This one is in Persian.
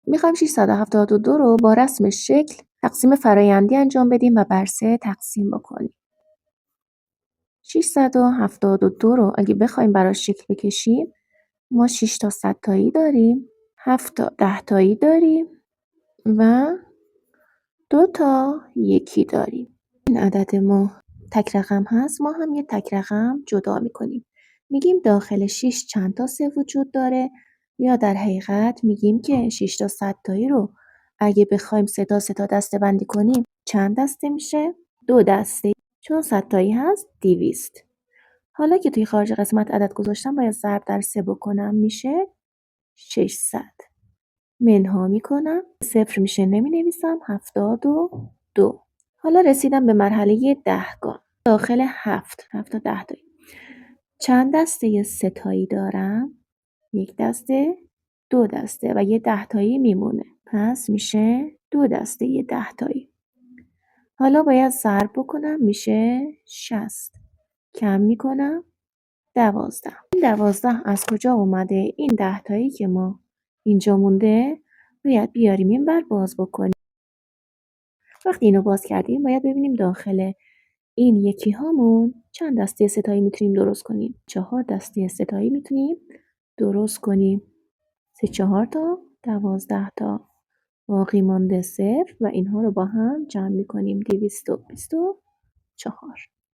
میخوایم 672 رو با رسم شکل تقسیم فرایندی انجام بدیم و بر 3 تقسیم بکنیم. 672 رو اگه بخوایم براش شکل بکشیم ما 6 تا 100 تایی داریم، 7 تا 10 تایی داریم و 2 تا یکی داریم. این عدد ما تک رقم هست، ما هم یه تک رقم جدا میکنیم. میگیم داخل 6 چند تا 3 وجود داره، یا در حقیقت میگیم که 6 تا 100 تایی رو اگه بخوایم 3 تا دسته بندی کنیم چند دسته میشه؟ 2 دسته، چون 100 تایی هست 200. حالا که توی خارج قسمت عدد گذاشتم باید ضرب در 3 بکنم، میشه 600. منها میکنم، صفر میشه نمی نویسم، 72. حالا رسیدم به مرحله دهگان. داخل 7 تا 10 تایی چند دسته 3 تایی دارم؟ 1 دسته، 2 دسته و یه 10 تایی میمونه، پس میشه 2 دسته 10 تایی. حالا باید ضرب بکنم، میشه 60. کم میکنم، 12. این 12 از کجا اومده؟ این 10 تایی که ما اینجا مونده باید بیاریم این بر باز بکنیم. وقتی اینو باز کردیم باید ببینیم داخل این یکی هامون چند دسته 3 تایی میتونیم درست کنیم. 4 دسته 3 تایی میتونیم درست کنیم. 3 4 تا 12 تا باقی مانده 0 و اینها رو با هم جمع میکنیم 224.